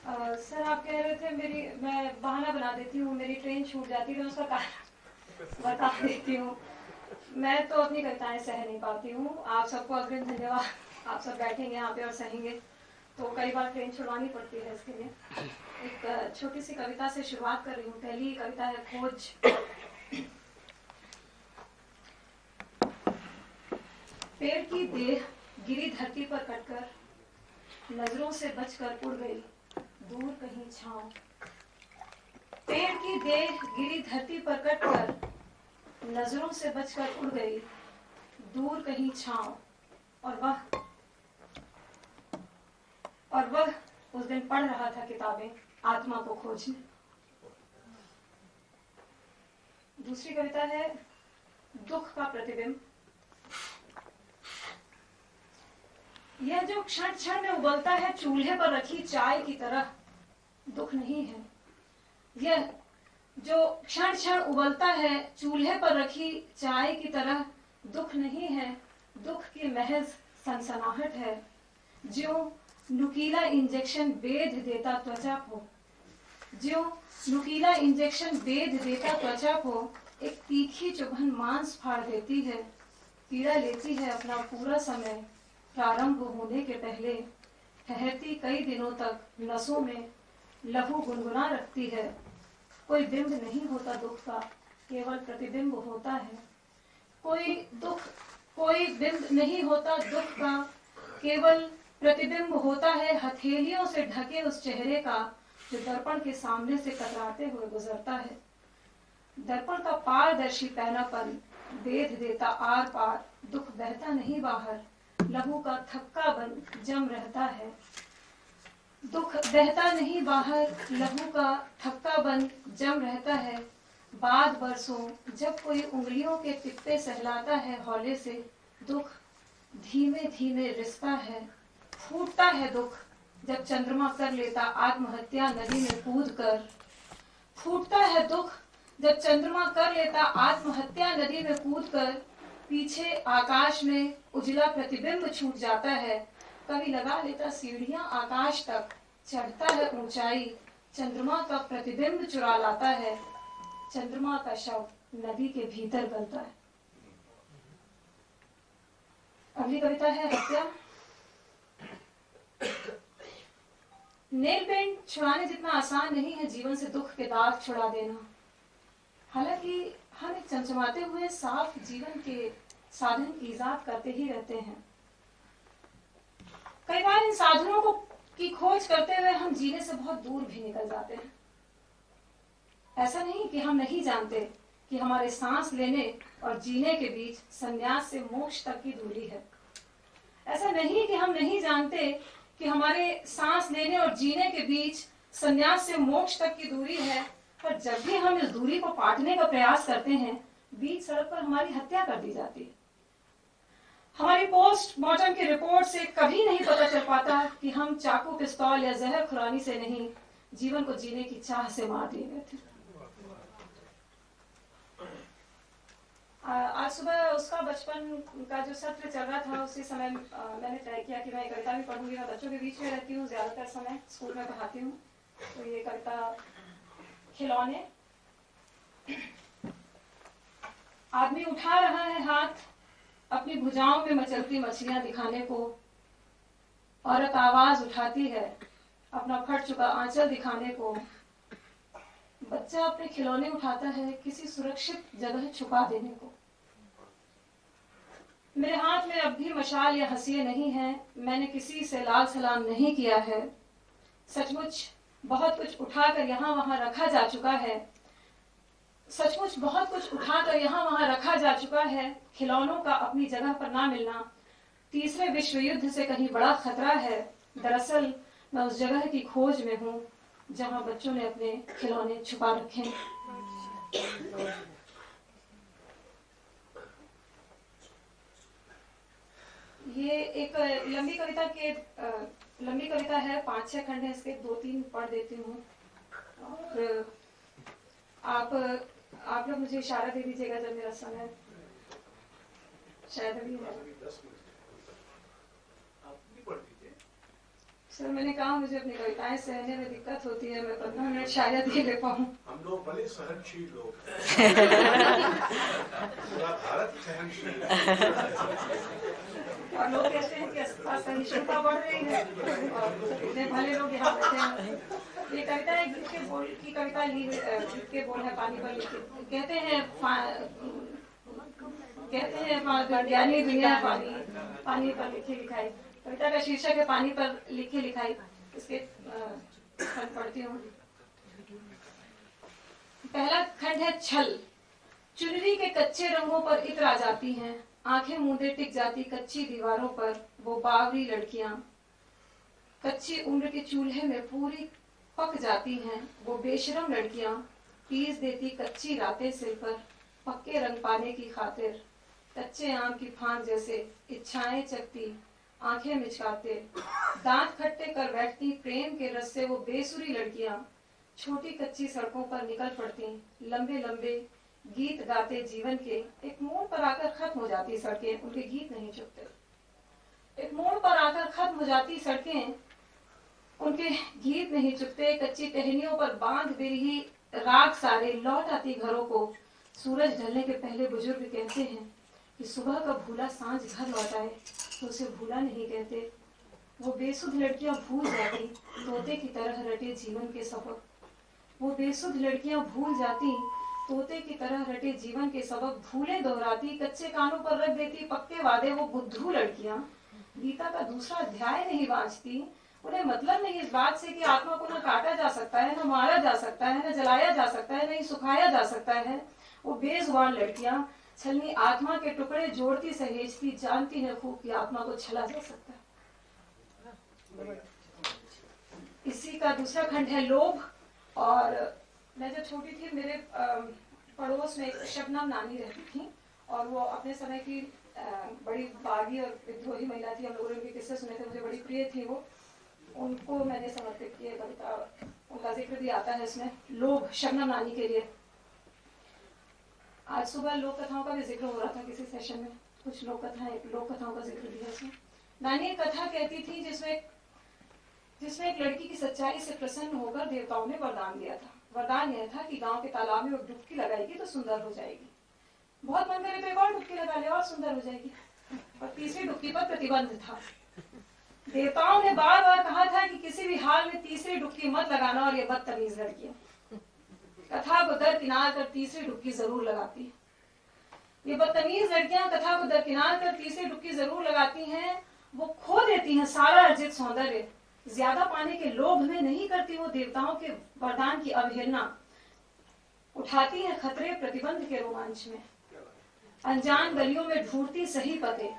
Sir आप कह रहे थे मैं बहाना बना देती हूँ, मेरी ट्रेन छूट जाती है, मैं उसका कारण बता देती हूँ। मैं तो अपनी कविताएं सह नहीं पाती हूँ। आप सबको अग्रिम धन्यवाद। आप सब बैठेंगे यहाँ पे और सहेंगे, तो कई बार ट्रेन छुड़वानी पड़ती है। इसके लिए एक छोटी सी कविता से शुरुआत कर रही हूँ। पहली कविता है खोज। पेड़ की देह गिरी धरती पर कटकर, नजरों से बचकर उड़ गई दूर कहीं छांव। पेड़ की देह गिरी धरती पर कटकर, नजरों से बचकर उड़ गई दूर कहीं छांव। और वह उस दिन पढ़ रहा था किताबें आत्मा को खोजने। दूसरी कविता है दुख का प्रतिबिंब। यह जो क्षण क्षण में उबलता है चूल्हे पर रखी चाय की तरह, दुख नहीं है। यह जो क्षण क्षण उबलता है चूल्हे पर रखी चाय की तरह, दुख नहीं है। दुख की महज सनसनाहट है, जो नुकीला इंजेक्शन बेध देता त्वचा को। जो नुकीला इंजेक्शन बेध देता त्वचा को, एक तीखी चुभन मांस फाड़ देती है। पीड़ा लेती है अपना पूरा समय, प्रारंभ होने के पहले ठहरती कई दिनों तक नसों में लहू गुनगुना रखती है। कोई बिंब नहीं होता दुख का, केवल प्रतिबिंब होता है। कोई बिंब नहीं होता दुख का, केवल प्रतिबिंब होता है हथेलियों से ढके उस चेहरे का, जो दर्पण के सामने से कतराते हुए गुजरता है। दर्पण का पारदर्शी पैनापन बेध देता आर पार, दुख बहता नहीं बाहर, लहू का थक्का बन जम रहता है। दुख बहता नहीं बाहर, लहू का थक्का बन जम रहता है। बाद बरसों जब कोई उंगलियों के टिप्पे सहलाता है हौले से, दुख धीमे धीमे रिसता है। फूटता है दुख जब चंद्रमा कर लेता आत्महत्या नदी में कूद कर। फूटता है दुख जब चंद्रमा कर लेता आत्महत्या नदी में कूद कर। पीछे आकाश में उजला प्रतिबिंब छूट जाता है। कभी लगा लेता सीढ़ियां आकाश तक, चढ़ता है ऊंचाई, चंद्रमा का प्रतिबिंब चुरा लाता है। चंद्रमा का शव नदी के भीतर बनता है। अगली कविता है हत्या। नेल पेंट छुड़ाने जितना आसान नहीं है जीवन से दुख के दाग छुड़ा देना। हालांकि हम एक चमचमाते हुए साफ जीवन के साधन ईजाद करते ही रहते हैं। कई बार इन साधनों की खोज करते हुए हम जीने से बहुत दूर भी निकल जाते हैं। ऐसा नहीं कि हम नहीं जानते कि हमारे सांस लेने और जीने के बीच संन्यास से मोक्ष तक की दूरी है। ऐसा नहीं कि हम नहीं जानते कि हमारे सांस लेने और जीने के बीच संन्यास से मोक्ष तक की दूरी है, पर जब भी हम इस दूरी को पाटने का प्रयास करते हैं, बीच सड़क पर हमारी हत्या कर दी जाती है। हमारी पोस्टमार्टम की रिपोर्ट से कभी नहीं पता चल पाता कि हम चाकू, पिस्तौल या जहर खुरानी से नहीं, जीवन को जीने की चाह से मार दिए गए थे। आज सुबह उसका बचपन का जो सत्र चल रहा था, उसी समय मैंने तय किया कि मैं कविता भी पढ़ूंगी। मैं बच्चों के बीच में रहती हूँ, ज्यादातर समय स्कूल में पढ़ाती हूँ। तो ये कविता खिलौने। आदमी उठा रहा है हाथ अपनी भुजाओं में मचलती मछलियां दिखाने को। औरत आवाज उठाती है अपना फट चुका आंचल दिखाने को। बच्चा अपने खिलौने उठाता है किसी सुरक्षित जगह छुपा देने को। मेरे हाथ में अब भी मशाल या हंसिये नहीं है, मैंने किसी से लाल सलाम नहीं किया है। सचमुच बहुत कुछ उठाकर यहाँ वहां रखा जा चुका है। सचमुच बहुत कुछ उठाकर यहाँ वहां रखा जा चुका है। खिलौनों का अपनी जगह पर ना मिलना तीसरे विश्व युद्ध से कहीं बड़ा खतरा है। दरअसल मैं उस जगह की खोज में हूँ जहाँ बच्चों ने अपने खिलौने छुपा रखे हैं। ये एक लंबी कविता है, 5-6 खंड है इसके, 2-3 पढ़ देती हूँ और आप लोग मुझे इशारा दे दीजिएगा जब मेरा समय शायद अभी है। सर मैंने कहा मुझे अपनी कविताएं सहने में दिक्कत होती है, मैं 15 मिनट शायद ही ले पाऊँ। हम लोग बड़े सहनशील लोग पूरा भारत सहनशील और लोग कहते हैं कि असहिष्णुता बढ़ रही है और इतने भले लोग यहाँ बैठे हैं। ये कविता एक गीत के बोल की कविता ली, गीत के बोल है पानी पर लिखे। कहते हैं ज्ञानी दुनिया पानी पर लिखी लिखाई। कविता का शीर्षक है पानी पर लिखी लिखाई। इसके खंड पढ़ती हूँ। पहला खंड है छल। चुनरी के कच्चे रंगों पर इत्र आ जाती हैं, आंखें मूंदे टिक जाती कच्ची दीवारों पर वो बावरी लड़कियां। कच्ची उम्र के चूल्हे में पूरी पक जाती हैं वो बेशरम लड़कियां। पीस देती कच्ची रातें सिर पर पक्के रंग पाने की खातिर। कच्चे आम की फांक जैसे इच्छाएं चकती आंखें मिचकाते, दांत खट्टे कर बैठती प्रेम के रस से वो बेसुरी लड़कियां। छोटी कच्ची सड़कों पर निकल पड़ती लंबे लंबे गीत गाते जीवन के। एक मोड़ पर आकर खत्म हो जाती सड़कें, उनके गीत नहीं चुकते। एक मोड़ पर आकर खत्म हो जाती सड़कें, उनके गीत नहीं चुकते। कच्ची टहनियों पर बांध बिरही राग सारे लौट आती घरों को। सूरज ढलने के पहले बुजुर्ग कहते हैं कि सुबह का भूला सांझ घर लौट आए तो उसे भूला नहीं कहते। वो बेसुध लड़कियां भूल जाती तोते की तरह रटे जीवन के सबक। वो बेसुध लड़कियां भूल जाती तोते की तरह रटे जीवन के सबक। भूले दोहराती कच्चे कानों पर रख देती पक्के वादे वो बुद्धू लड़कियां। गीता का दूसरा अध्याय नहीं बांचती, उन्हें मतलब नहीं इस बात से कि आत्मा को न काटा जा सकता है, न मारा जा सकता है, न जलाया जा सकता है, न ही सुखाया जा सकता है। वो बेजुबान लड़कियां छलनी आत्मा के टुकड़े जोड़ती सहेजती जानती है खूब कि आत्मा को छला जा सकता है। इसी का दूसरा खंड है लोभ। और मैं जब छोटी थी मेरे पड़ोस में एक शबनम नानी रहती थी और वो अपने समय की बड़ी बागी और विद्रोही महिला थी। हम लोगों ने उनके किस्से सुने थे, मुझे बड़ी प्रिय थी वो। उनको मैंने समर्पित किया कविता, उनका जिक्र भी आता है इसमें। लोभ शबनम नानी के लिए। आज सुबह लोक कथाओं का भी जिक्र हो रहा था किसी सेशन में, कुछ लोक कथाओं का जिक्र दिया इसमें। नानी एक कथा कहती थी जिसमें एक लड़की की सच्चाई से प्रसन्न होकर देवताओं ने वरदान दिया था। वरदान यह था कि गांव के तालाब में वो डुबकी लगाएगी तो सुंदर हो जाएगी। बहुत मन करे तो एक और डुबकी लगा ले और सुंदर हो जाएगी। और तीसरी डुबकी पर प्रतिबंध था। देवताओं ने बार बार कहा था कि किसी भी हाल में तीसरी डुबकी मत लगाना। और ये बदतमीज लड़कियां कथा को दरकिनार कर तीसरी डुबकी जरूर लगाती है। ये बदतमीज लड़कियां कथा को दरकिनार कर तीसरी डुबकी जरूर लगाती हैं। वो खो देती हैं सारा अर्जित सौंदर्य। ज्यादा पाने के लोभ में नहीं करती वो देवताओं के वरदान की अवहेलना। उठाती है खतरे प्रतिबंध के रोमांच में। अनजान गलियों में ढूंढती सही पते।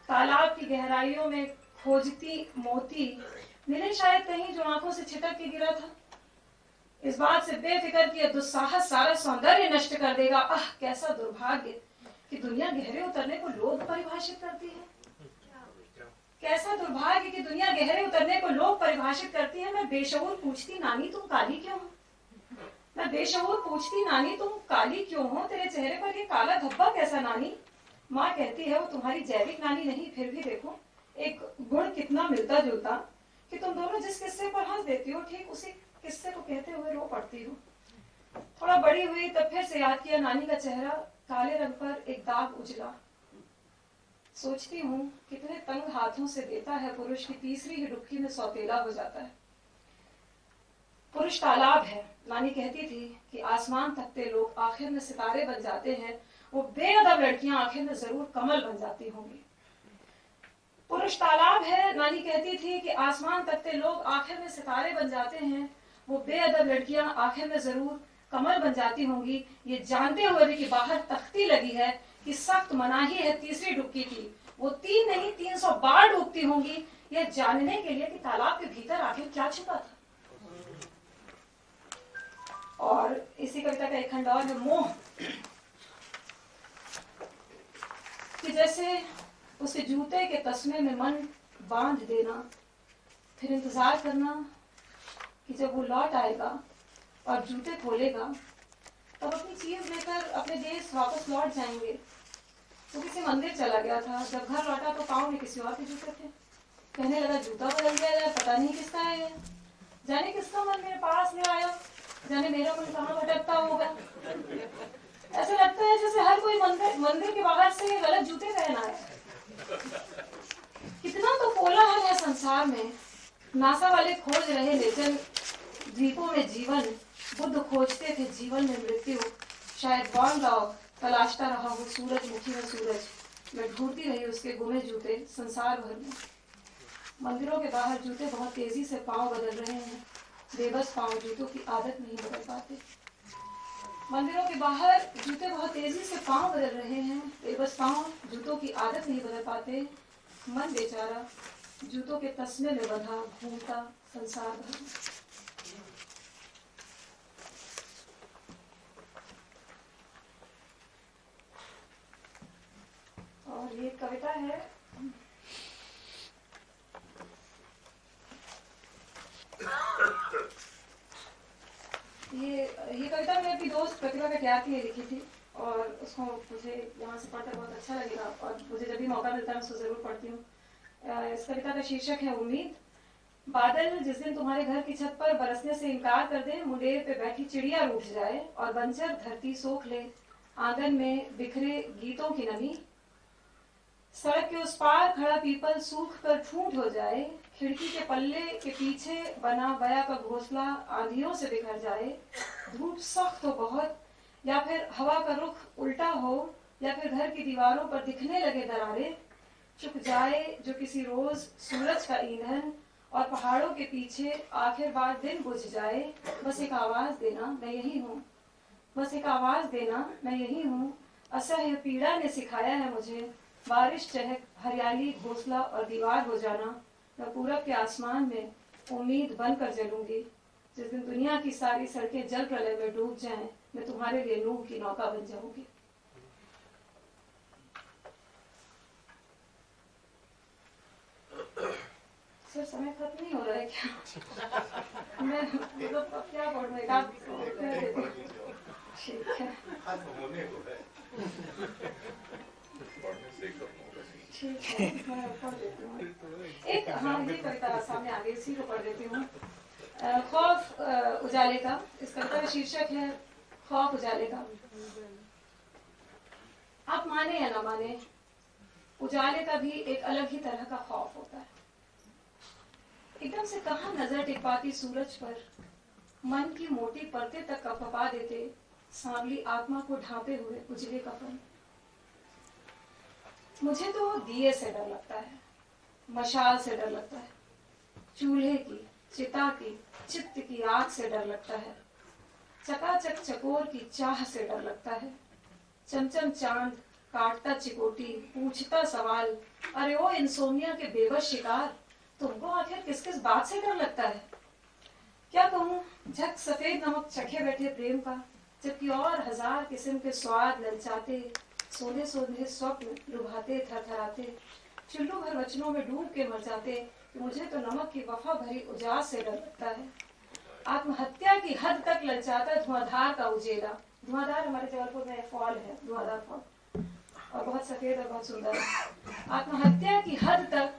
तालाब की गहराइयों में खोजती मोती। मिले शायद कहीं जो आंखों से छिटक के गिरा था। इस बात से बेफिक्र कि दुस्साहस सारा सौंदर्य नष्ट कर देगा। आह कैसा दुर्भाग्य कि दुनिया गहरे उतरने को लोभ परिभाषित करती है। कैसा दुर्भाग्य कि दुनिया गहरे उतरने को लोभ परिभाषित करती है। मैं बेशऊर पूछती नानी तुम काली क्यों हो? मैं बेशऊर पूछती नानी तुम काली क्यों हो? तेरे चेहरे पर ये काला धब्बा कैसा नानी? माँ कहती है वो तुम्हारी जैविक नानी नहीं, फिर भी देखो एक गुण कितना मिलता जुलता कि तुम दोनों जिस किस्से पर हंस देती हो ठीक उसी किस्से को कहते हुए रो पड़ती हो। थोड़ा बड़ी हुई तब फिर से याद किया नानी का चेहरा, काले रंग पर एक दाग उजला। सोचती हूँ कितने तंग हाथों से देता है पुरुष की तीसरी ही डुबकी में सौतेला हो जाता है। पुरुष तालाब है। नानी कहती थी कि आसमान तकते लोग आखिर में सितारे बन जाते हैं। वो बेअदब लड़कियां आखिर में जरूर कमल बन जाती होंगी। पुरुष तालाब है। नानी कहती थी कि आसमान तकते लोग आखिर में सितारे बन जाते हैं। वो बेअदब लड़कियां आखिर में जरूर कमल बन जाती होंगी। ये जानते हुए भी कि बाहर तख्ती लगी है कि सख्त मनाही है तीसरी डुबकी की, वो 3 नहीं 300 बार डूबती होंगी ये जानने के लिए कि तालाब के भीतर आखिर क्या छिपा था। और इसी कविता का एक खंड और है मोह। कि जैसे उसे जूते के तस्मे में मन बांध देना, फिर इंतजार करना कि जब वो लौट आएगा और जूते खोलेगा तब अपनी चीज लेकर अपने देश वापस लौट जाएंगे। वो किसी मंदिर चला गया था, जब घर लौटा तो पाँव में किसी और के जूते थे। कहने लगा जूता बदल दिया जाए, पता नहीं किसका है ये। जाने किसका मन मेरे पास में आया, जाने मेरा मन कहाँ भटकता होगा। ऐसे लगता है जैसे हर कोई मंदिर के बाहर से गलत जूते पहन आया। कितना तो कोलाहल है संसार में। नासा वाले खोज रहे लेकिन द्वीपों में जीवन, बुद्ध खोजते थे जीवन में मृत्यु। शायद वॉन लॉग तलाशता रहा हो सूरजमुखी में सूरज, मैं ढूंढती रही उसके गुमे जूते संसार भर में। मंदिरों के बाहर जूते बहुत तेजी से पांव बदल रहे हैं, बेबस पांव जूतों की आदत नहीं बदल पाते। मंदिरों के बाहर जूते बहुत तेजी से पांव बदल रहे हैं, बेबस पांव जूतों की आदत नहीं बदल पाते। मन बेचारा जूतों के तस्मे में बंधा घूमता संसार भर में। और ये कविता है, ये कविता मैंने अपनी दोस्त प्रतिभा का त्याग के लिए लिखी थी और उसको मुझे यहाँ से पढ़कर बहुत अच्छा लगेगा और मुझे जब भी मौका मिलता है उसको जरूर पढ़ती हूँ। इस कविता का शीर्षक है उम्मीद। बादल जिस दिन तुम्हारे घर की छत पर बरसने से इनकार कर दे, मुंडेर पे बैठी चिड़िया रूठ जाए और बंजर धरती सोख ले, आंगन में बिखरे गीतों की नमी, सड़क के उस पार खड़ा पीपल सूख कर ठूंठ हो जाए, खिड़की के पल्ले के पीछे बना बया का घोंसला आंधियों से बिखर जाए, धूप सख्त हो बहुत या फिर हवा का रुख उल्टा हो या फिर घर की दीवारों पर दिखने लगे दरारें, चुक जाए जो किसी रोज सूरज का ईंधन और पहाड़ों के पीछे आखिर बार दिन बुझ जाए, बस एक आवाज देना मैं यही हूँ, बस एक आवाज देना मैं यही हूँ। असह्य पीड़ा ने सिखाया है मुझे, बारिश चहक हरियाली घोंसला और दीवार हो जाना, मैं पूरब के आसमान में उम्मीद बनकर जलूंगी। जिस दिन दुनिया की सारी सड़कें जल प्रलय में डूब जाएं, मैं तुम्हारे लिए नूह की नौका बन जाऊंगी। सर समय खत्म नहीं हो रहा है क्या? मैं मतलब अब क्या पढ़ूं, एक आध ठीक है ठीक है, मैं पढ़ देती हूँ एक। हाँ, ये कविता सामने आ गई, इसी को पढ़ देती हूँ। खौफ उजाले का, इस कविता का शीर्षक है खौफ उजाले का। आप माने या ना माने, उजाले का भी एक अलग ही तरह का खौफ होता है। एकदम से कहाँ नजर टिकवाती सूरज पर, मन की मोटी परतें तक कपा देते सांवली आत्मा को ढांपे हुए उजले कफन। मुझे तो दिए से डर लगता है, मशाल से डर लगता है, चूल्हे की, चिता की, चित्त की आग से डर लगता है, चकाचक चकोर की चाह से डर लगता है, चमचम चांद काटता चिकोटी पूछता सवाल, अरे ओ इंसोमिया के बेबस शिकार, तुमको आखिर किस किस बात से डर लगता है? क्या कहूँ, झक सफेद नमक चखे बैठे प्रेम का, जबकि और हजार किस्म के स्वाद ललचाते, सोने सोने स्वप्न लुभाते थरथराते, चुल्लू भर वचनों में डूब के मर जाते कि मुझे तो नमक की वफा भरी उजास से डर लगता है। आत्महत्या की हद तक ललचाता धुआंधार का उजेला। धुआंधार हमारे जबलपुर में फॉल है, धुआंधार फॉल, और बहुत सफेद और बहुत सुंदर है। आत्महत्या की हद तक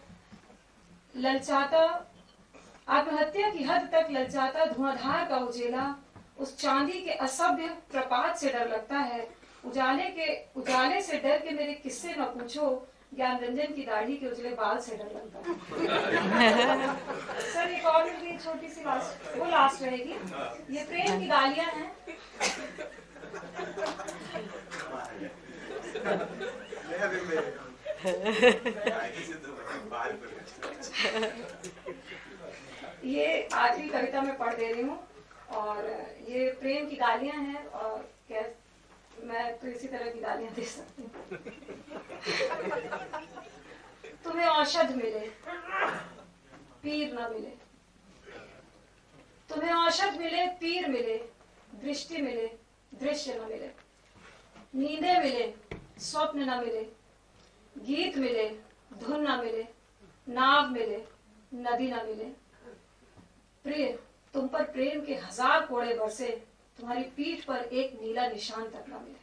ललचाता धुआंधार का उजेला, उस चांदी के असभ्य प्रपात से डर लगता है। उजाले से डर के मेरे किस्से न पूछो, ज्ञान रंजन की दाढ़ी के उजले बाल से डर लगता है। सर एक और भी छोटी सी लास्ट रहेगी। ये प्रेम की गालियां हैं। ये आखिरी कविता मैं पढ़ दे रही हूँ और ये प्रेम की गालियां हैं और मैं तो इसी तरह की गालियां दे सकती हूँ। तुम्हें औषध मिले पीर न मिले, तुम्हें औषध मिले पीर मिले, दृष्टि मिले दृश्य न मिले, नींदें मिले स्वप्न न मिले, गीत मिले धुन न मिले, नाव मिले नदी न मिले। प्रिय, तुम पर प्रेम के 1000 कोड़े बरसे, तुम्हारी पीठ पर एक नीला निशान तक न मिले।